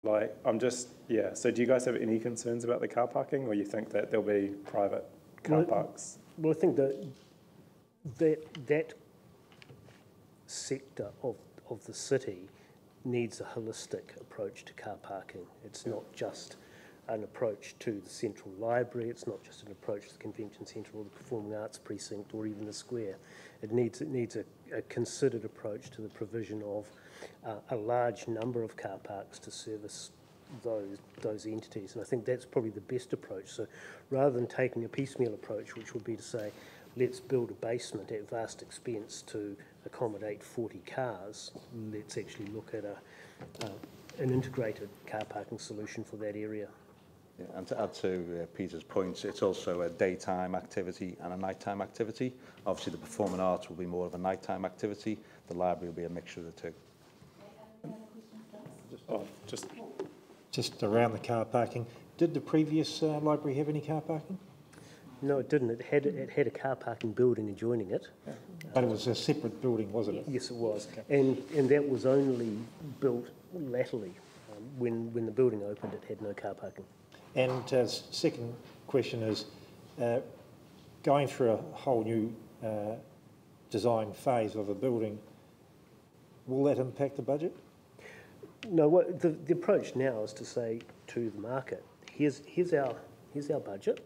Like, yeah, so do you guys have any concerns about the car parking, or you think that there'll be private car parks? Well, I think that sector of the city needs a holistic approach to car parking. It's not just an approach to the Central Library, it's not just an approach to the Convention Centre or the Performing Arts Precinct or even the Square. It needs a considered approach to the provision of a large number of car parks to service those entities, and I think that's probably the best approach. So rather than taking a piecemeal approach, which would be to say, let's build a basement at vast expense to accommodate 40 cars, let's actually look at an integrated car parking solution for that area. Yeah, and to add to Peter's points, it's also a daytime activity and a nighttime activity. Obviously the performing arts will be more of a nighttime activity, the library will be a mixture of the two. Just around the car parking, did the previous library have any car parking? No, it didn't. It had a car parking building adjoining it. Yeah. But it was a separate building, wasn't it? Yes, it was. Okay. And that was only built latterly. When the building opened, it had no car parking. And second question is, going through a whole new design phase of a building, will that impact the budget? No, the approach now is to say to the market, here's our budget,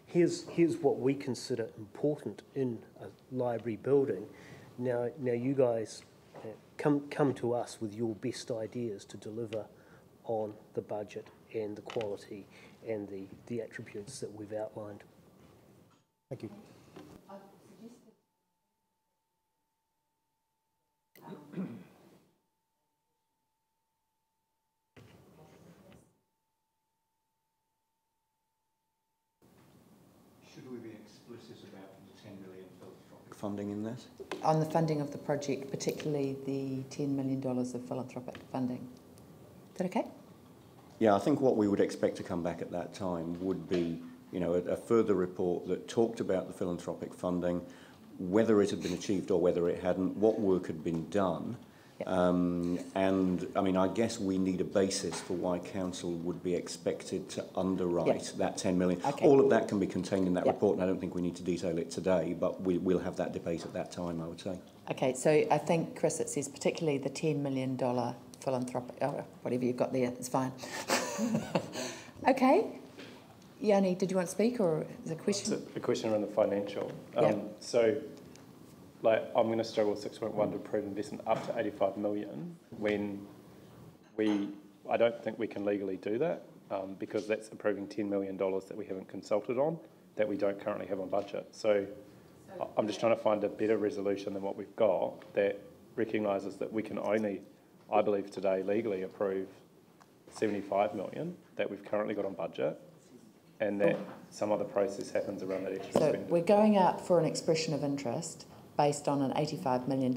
here's what we consider important in a library building. Now you guys come to us with your best ideas to deliver on the budget and the quality and the attributes that we've outlined. Thank you. Should we be explicit about the 10 million philanthropic funding in this? On the funding of the project, particularly the $10 million of philanthropic funding. Is that okay? Yeah, I think what we would expect to come back at that time would be, you know, a further report that talked about the philanthropic funding, whether it had been achieved or whether it hadn't, what work had been done. Yep. And, I mean, I guess we need a basis for why council would be expected to underwrite that 10 million. Okay. All of that can be contained in that report, and I don't think we need to detail it today, but we'll have that debate at that time, I would say. Okay, so I think, Chris, it says particularly the $10 million philanthropic, whatever you've got there, it's fine. Okay. Yanni, did you want to speak, or is it a question? It's a question around the financial. So, like, I'm going to struggle with 6.1 to approve investment up to 85 million when I don't think we can legally do that because that's approving $10 million that we haven't consulted on, that we don't currently have on budget. So I'm just trying to find a better resolution than what we've got that recognises that we can only, I believe today, legally approve 75 million that we've currently got on budget, and that some other process happens around that extra spending. So we're going out for an expression of interest based on an $85 million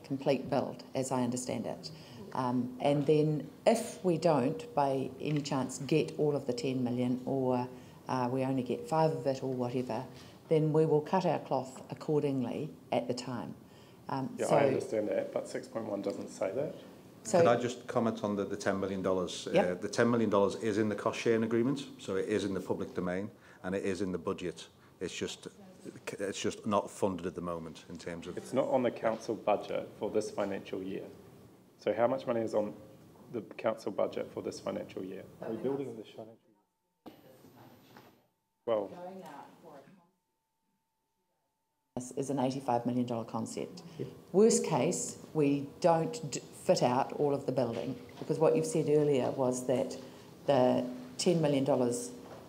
complete build, as I understand it. And then if we don't, by any chance, get all of the 10 million, or we only get 5 of it or whatever, then we will cut our cloth accordingly at the time. So I understand that, but 6.1 doesn't say that. So can I just comment on the $10 million? Yep. The $10 million is in the cost sharing agreement, so it is in the public domain, and it is in the budget. It's just not funded at the moment in terms of... It's not on the council budget for this financial year. So how much money is on the council budget for this financial year? Are we building this financial year? Well... This is an $85 million concept. Yep. Worst case, we don't fit out all of the building, because what you've said earlier was that the $10 million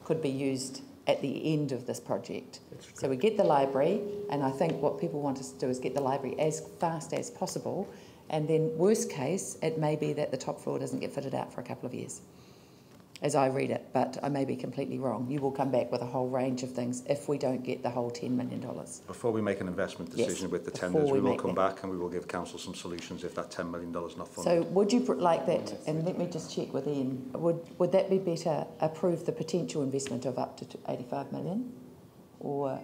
could be used at the end of this project. So we get the library, and I think what people want us to do is get the library as fast as possible, and then worst case, it may be that the top floor doesn't get fitted out for a couple of years, as I read it, but I may be completely wrong. You will come back with a whole range of things if we don't get the whole $10 million. Before we make an investment decision with the tenders, we will come back and we will give council some solutions if that $10 million is not funded. So would you like that, and let me just check with Ian, would that be better, approve the potential investment of up to 85 million? Or...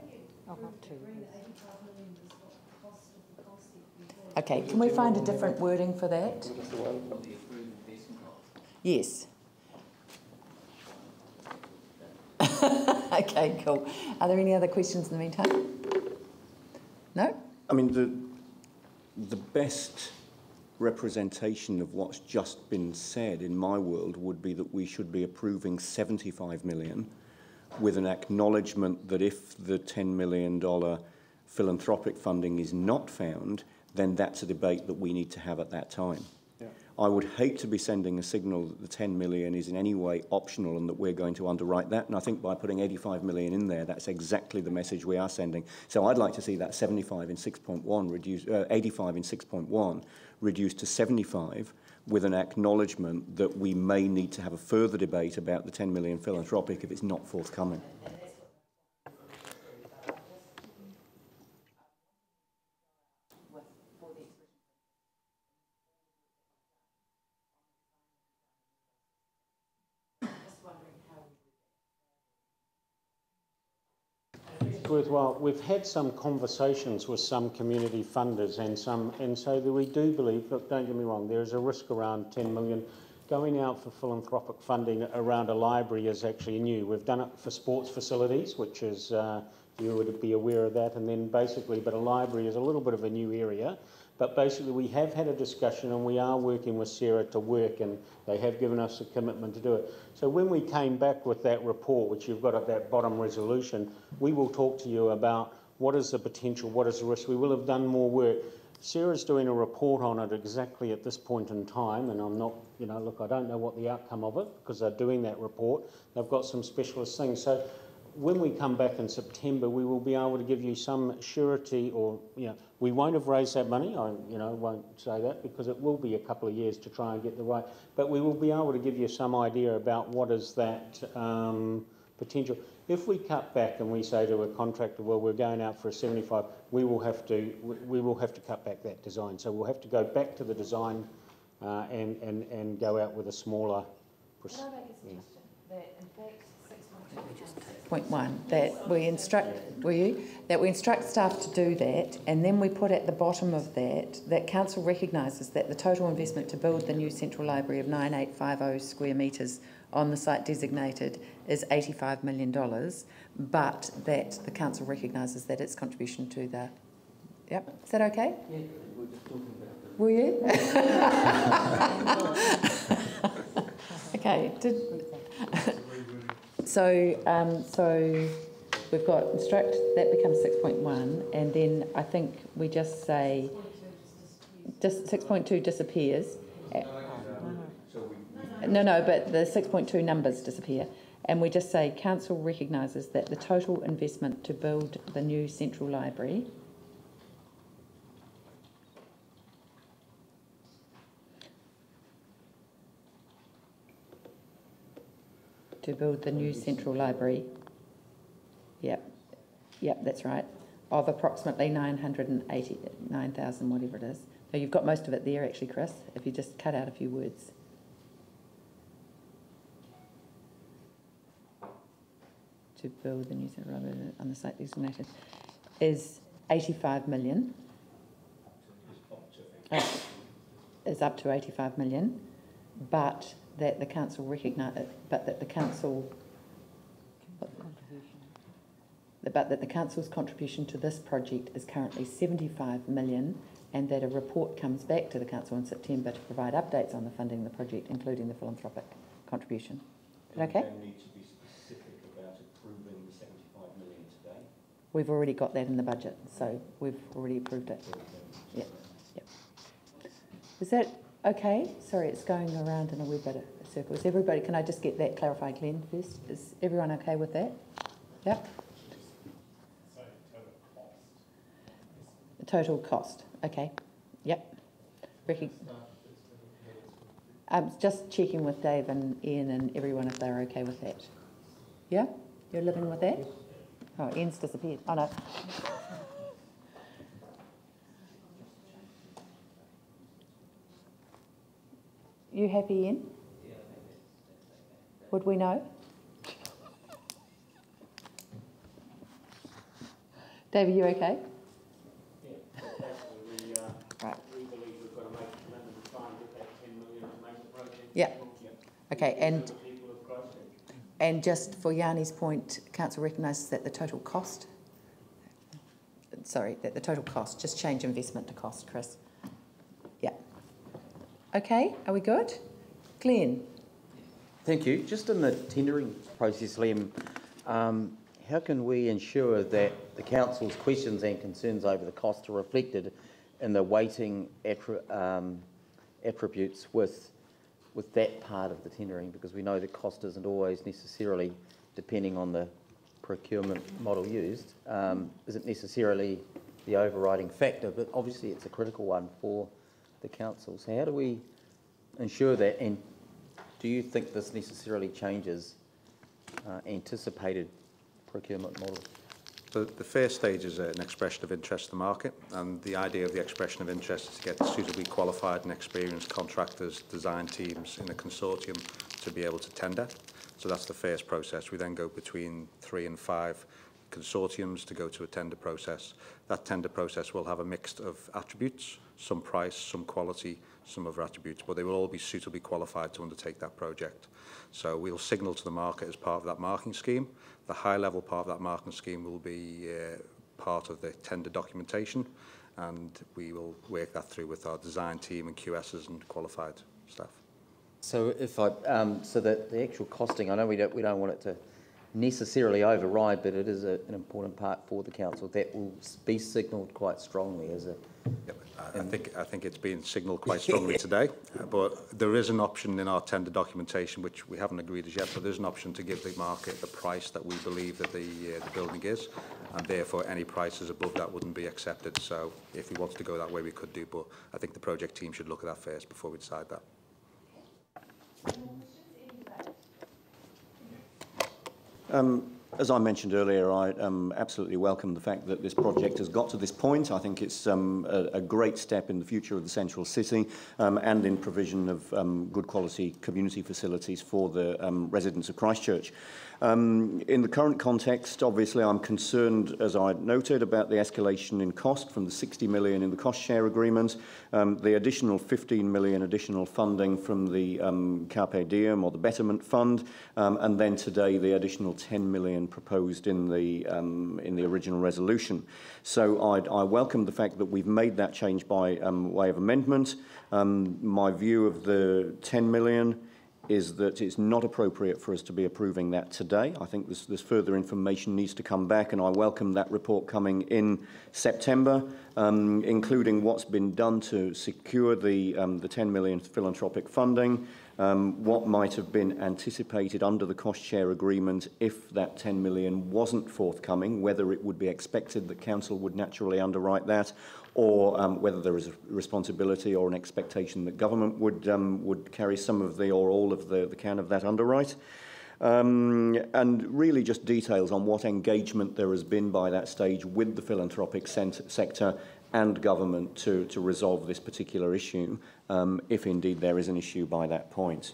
Okay, can we find a different wording for that? Yes. Okay, cool. Are there any other questions in the meantime? No? I mean, the best representation of what's just been said in my world would be that we should be approving 75 million with an acknowledgement that if the $10 million philanthropic funding is not found, then that's a debate that we need to have at that time. Yeah. I would hate to be sending a signal that the 10 million is in any way optional and that we're going to underwrite that. And I think by putting 85 million in there, that's exactly the message we are sending. So I'd like to see that 75 in 6.1 reduced, 85 in 6.1 reduced to 75, with an acknowledgement that we may need to have a further debate about the 10 million philanthropic if it's not forthcoming. Worthwhile. We've had some conversations with some community funders and so that we do believe, look, don't get me wrong, there is a risk around 10 million. Going out for philanthropic funding around a library is actually new. We've done it for sports facilities, which is, you would be aware of that, and then basically, but a library is a little bit of a new area. But basically we have had a discussion and we are working with Sarah to work, and they have given us a commitment to do it. So when we came back with that report, which you've got at that bottom resolution, we will talk to you about what is the potential, what is the risk. We will have done more work. Sarah's doing a report on it exactly at this point in time, and I'm not, you know, look, I don't know what the outcome of it because they're doing that report. They've got some specialist things. So when we come back in September, we will be able to give you some surety, or, you know, we won't have raised that money. I, you know, won't say that because it will be a couple of years to try and get the right, but we will be able to give you some idea about what is that potential. If we cut back and we say to a contractor, well, we're going out for a 75, we will have to cut back that design. So we'll have to go back to the design and go out with a smaller. Can I make a suggestion that in fact 6.1 that we instruct staff to do that, and then we put at the bottom of that council recognises that the total investment to build the new central library of 9850 square metres on the site designated is $85 million, but that the council recognises that its contribution to the... Yep, is that okay? Yeah, we're just talking about it. Were you? Okay. So we've got instruct, that becomes 6.1, and then I think we just say, just 6.2 disappears. No, but the 6.2 numbers disappear. And we just say, council recognises that the total investment to build the new central library Yep, that's right, of approximately 989,000, whatever it is. So you've got most of it there actually, Chris, if you just cut out a few words. To build the new central library on the site designated is 85 million. Is up to 85 million, but that the council council's contribution to this project is currently 75 million, and that a report comes back to the council in September to provide updates on the funding of the project, including the philanthropic contribution. Is that okay? You need to be specific about approving the 75 million today. We've already got that in the budget, so we've already approved it. Yeah. Is that okay? Sorry, it's going around in a wee bit of a circle. Is everybody, can I just get that clarified, Glenn, first? Is everyone okay with that? Yep. The total cost, okay. Yep. Just checking with Dave and Ian and everyone if they're okay with that. Yeah? You're living with that? Oh, Ian's disappeared. Oh, no. You happy, Ian? Would we know? Dave, are you okay? Yeah, basically right. We believe we've got to make a commitment to try and get that 10 million to make the project. Yeah. Okay, and And just for Yanni's point, Council recognises that the total cost, just change investment to cost, Chris. Yeah. Okay, are we good? Glenn. Thank you. Just in the tendering process, Liam, how can we ensure that the council's questions and concerns over the cost are reflected in the weighting attributes with that part of the tendering? Because we know the cost isn't always necessarily, depending on the procurement model used, isn't necessarily the overriding factor, but obviously it's a critical one for the council. So how do we ensure that, and do you think this necessarily changes anticipated procurement models? So the first stage is an expression of interest to the market, and the idea of the expression of interest is to get suitably qualified and experienced contractors, design teams in a consortium to be able to tender. So that's the first process. We then go between 3 and 5 consortiums to go to a tender process. That tender process will have a mix of attributes, some price, some quality, some other attributes, but they will all be suitably qualified to undertake that project. So we'll signal to the market as part of that marketing scheme. The high-level part of that marketing scheme will be part of the tender documentation, and we will work that through with our design team and QSs and qualified staff. So if I, so that the actual costing, I know we don't want it to necessarily override, but it is an important part for the council that will be signalled quite strongly as a. Yep. I think it's been signalled quite strongly today, but there is an option in our tender documentation, which we haven't agreed as yet, but there's an option to give the market the price that we believe that the building is, and therefore any prices above that wouldn't be accepted. So if we wanted to go that way, we could do, but I think the project team should look at that first before we decide that. As I mentioned earlier, I absolutely welcome the fact that this project has got to this point. I think it's a great step in the future of the central city and in provision of good quality community facilities for the residents of Christchurch. In the current context, obviously, I'm concerned, as I noted, about the escalation in cost from the 60 million in the cost share agreement, the additional 15 million additional funding from the Carpe Diem or the Betterment Fund, and then today the additional 10 million proposed in the original resolution. So I welcome the fact that we've made that change by way of amendment. My view of the 10 million is that it's not appropriate for us to be approving that today. I think this further information needs to come back, and I welcome that report coming in September, including what's been done to secure the 10 million philanthropic funding, what might have been anticipated under the cost share agreement if that 10 million wasn't forthcoming, whether it would be expected that council would naturally underwrite that, or whether there is a responsibility or an expectation that government would carry some of the or all of the can of that underwrite. And really just details on what engagement there has been by that stage with the philanthropic sector and government to resolve this particular issue, if indeed there is an issue by that point.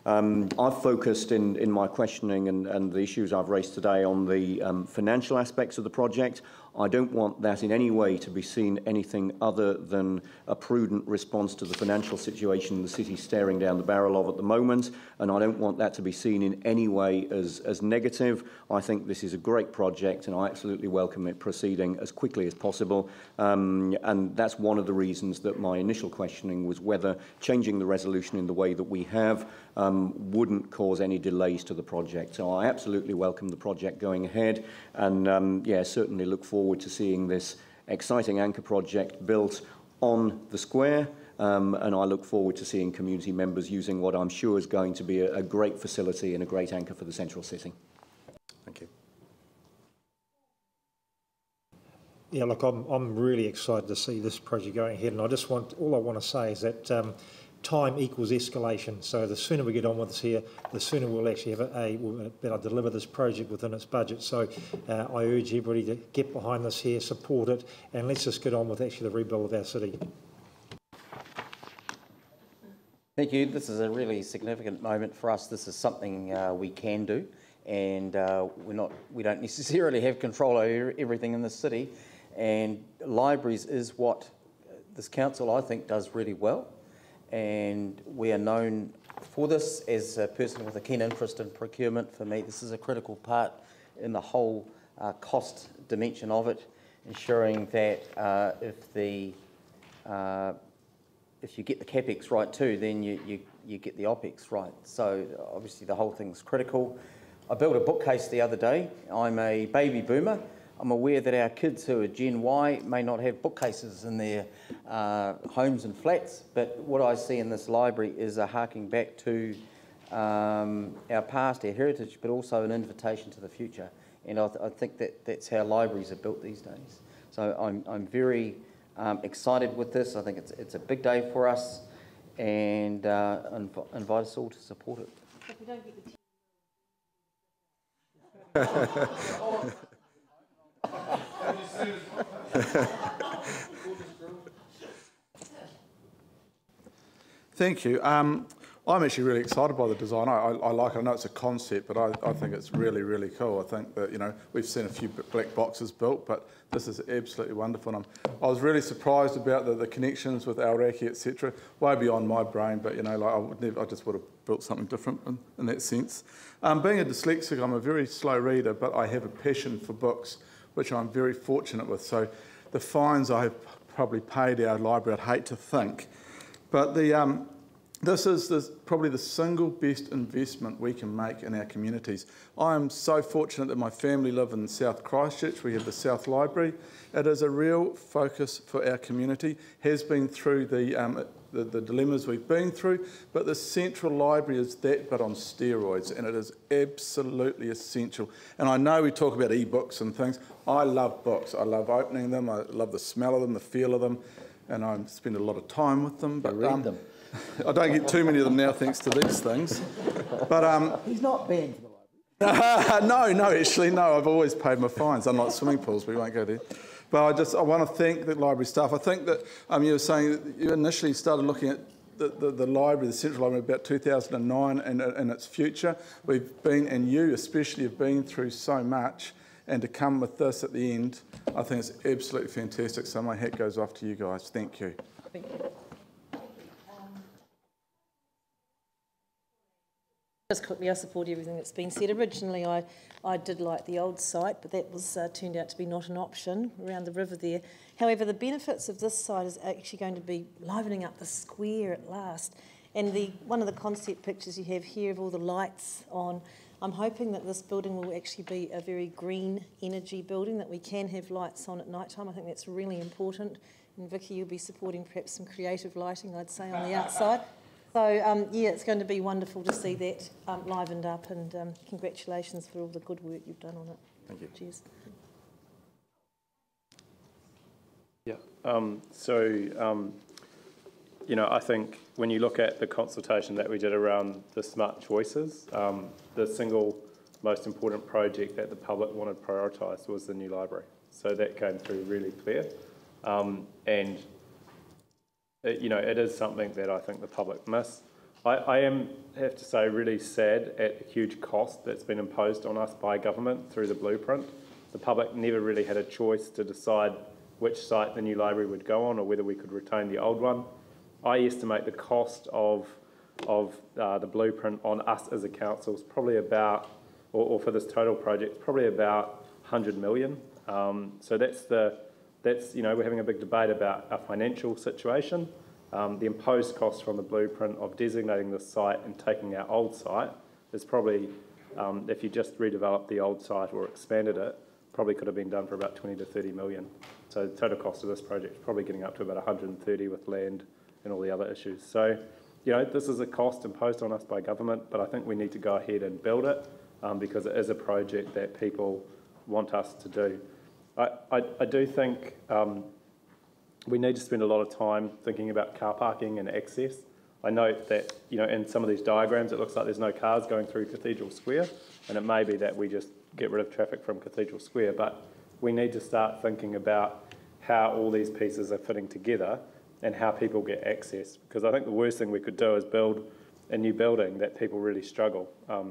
I've focused in my questioning and the issues I've raised today on the financial aspects of the project. I don't want that in any way to be seen anything other than a prudent response to the financial situation the city's staring down the barrel of at the moment, and I don't want that to be seen in any way as negative. I think this is a great project, and I absolutely welcome it proceeding as quickly as possible, and that's one of the reasons that my initial questioning was whether changing the resolution in the way that we have wouldn't cause any delays to the project. So I absolutely welcome the project going ahead, and certainly look forward to seeing this exciting anchor project built on the square, and I look forward to seeing community members using what I'm sure is going to be a great facility and a great anchor for the central city. Thank you. Yeah, look, I'm really excited to see this project going ahead, and all I want to say is that time equals escalation. So the sooner we get on with this here, the sooner we'll actually have we'll be able to deliver this project within its budget. So I urge everybody to get behind this here, support it, and let's just get on with actually the rebuild of our city. Thank you. This is a really significant moment for us. This is something we can do, and we don't necessarily have control over everything in the city. And libraries is what this council, I think, does really well. And we are known for this. As a person with a keen interest in procurement, for me, this is a critical part in the whole cost dimension of it, ensuring that if you get the capex right too, then you get the opex right. So obviously the whole thing's critical. I built a bookcase the other day. I'm a baby boomer. I'm aware that our kids who are Gen Y may not have bookcases in their homes and flats, but what I see in this library is a harking back to our past, our heritage, but also an invitation to the future. And I think that that's how libraries are built these days. So I'm very excited with this. I think it's a big day for us, and invite us all to support it. If we don't get the Thank you. I'm actually really excited by the design. I like it. I know it's a concept, but I think it's really, really cool. I think that, you know, we've seen a few black boxes built, but this is absolutely wonderful. And I was really surprised about the connections with Aoraki, etc. Way beyond my brain, but, you know, like I just would have built something different in that sense. Being a dyslexic, I'm a very slow reader, but I have a passion for books, which I'm very fortunate with. So the fines I have probably paid our library, I'd hate to think. But this is probably the single best investment we can make in our communities. I am so fortunate that my family live in South Christchurch. We have the South Library. It is a real focus for our community, has been through the dilemmas we've been through, but the Central Library is that but on steroids, and it is absolutely essential. And I know we talk about e-books and things. I love books. I love opening them. I love the smell of them, the feel of them, and I spend a lot of time with them. But read them. I don't get too many of them now thanks to these things. But he's not banned from the library. No, actually, no. I've always paid my fines. Unlike swimming pools, we won't go there. But I want to thank the library staff. I think that you were saying that you initially started looking at the library, the Central Library, about 2009 and its future. We've been, and you especially have been through so much, and to come with this at the end, I think it's absolutely fantastic. So my hat goes off to you guys. Thank you. Thank you. Just quickly, I support everything that's been said. Originally, I did like the old site, but that was turned out to be not an option around the river there. However, the benefits of this site is actually going to be livening up the square at last. And one of the concept pictures you have here of all the lights on, I'm hoping that this building will actually be a very green energy building, that we can have lights on at night time. I think that's really important. And Vicky, you'll be supporting perhaps some creative lighting, I'd say, on the outside. So, yeah, it's going to be wonderful to see that livened up, and congratulations for all the good work you've done on it. Thank you. Cheers. Yeah, you know, I think when you look at the consultation that we did around the smart choices, the single most important project that the public wanted prioritised was the new library. So that came through really clear. And you know, it is something that I think the public miss. I have to say, really sad at the huge cost that's been imposed on us by government through the blueprint. The public never really had a choice to decide which site the new library would go on, or whether we could retain the old one. I estimate the cost of the blueprint on us as a council is probably about, or for this total project, probably about 100 million. So that's, you know, we're having a big debate about our financial situation. The imposed cost from the blueprint of designating this site and taking our old site is probably, if you just redeveloped the old site or expanded it, probably could have been done for about 20 to 30 million. So the total cost of this project is probably getting up to about 130 with land and all the other issues. So, you know, this is a cost imposed on us by government, but I think we need to go ahead and build it because it is a project that people want us to do. I do think we need to spend a lot of time thinking about car parking and access. I note that, you know, in some of these diagrams, it looks like there's no cars going through Cathedral Square, and it may be that we just get rid of traffic from Cathedral Square, but we need to start thinking about how all these pieces are fitting together and how people get access, because I think the worst thing we could do is build a new building that people really struggle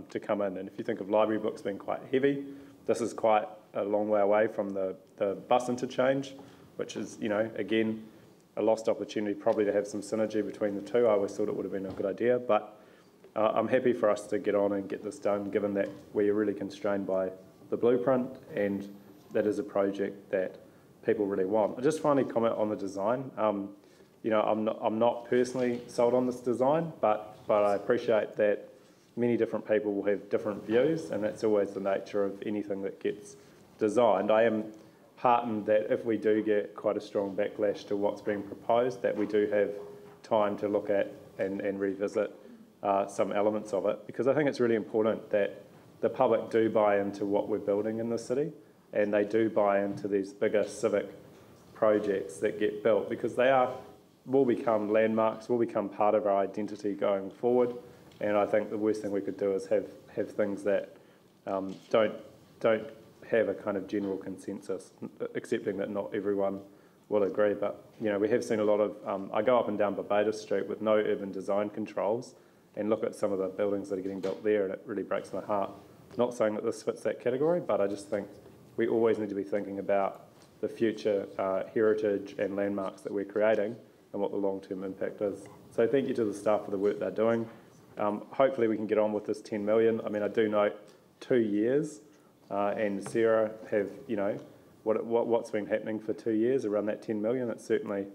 to come in. And if you think of library books being quite heavy, this is quite a long way away from the bus interchange, which is, you know, again, a lost opportunity probably to have some synergy between the two. I always thought it would have been a good idea, but I'm happy for us to get on and get this done, given that we're really constrained by the blueprint, and that is a project that people really want. I'll just finally comment on the design. You know, I'm not personally sold on this design, but I appreciate that many different people will have different views, and that's always the nature of anything that gets designed. I am heartened that if we do get quite a strong backlash to what's being proposed, that we do have time to look at and revisit some elements of it, because I think it's really important that the public do buy into what we're building in the city, and they do buy into these bigger civic projects that get built, because they will become landmarks, will become part of our identity going forward. And I think the worst thing we could do is have things that don't have a kind of general consensus, accepting that not everyone will agree. But you know, we have seen a lot of. I go up and down Barbados Street with no urban design controls, and look at some of the buildings that are getting built there, and it really breaks my heart. Not saying that this fits that category, but I just think we always need to be thinking about the future heritage and landmarks that we're creating and what the long-term impact is. So thank you to the staff for the work they're doing. Hopefully we can get on with this 10 million. I mean, I do note 2 years, and Sarah have, you know, what's been happening for 2 years around that 10 million. It's certainly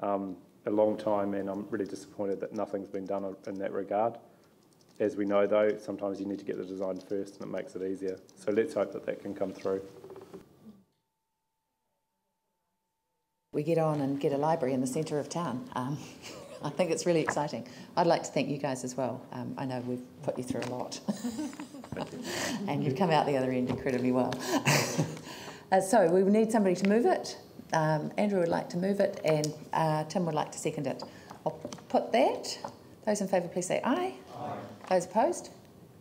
a long time, and I'm really disappointed that nothing's been done in that regard. As we know, though, sometimes you need to get the design first, and it makes it easier. So let's hope that that can come through. We get on and get a library in the centre of town. I think it's really exciting. I'd like to thank you guys as well. I know we've put you through a lot. And you've come out the other end incredibly well. So we need somebody to move it. Andrew would like to move it, and Tim would like to second it. I'll put that. Those in favour, please say aye. Aye. Those opposed?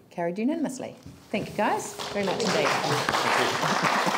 Carried unanimously. Thank you guys very much indeed.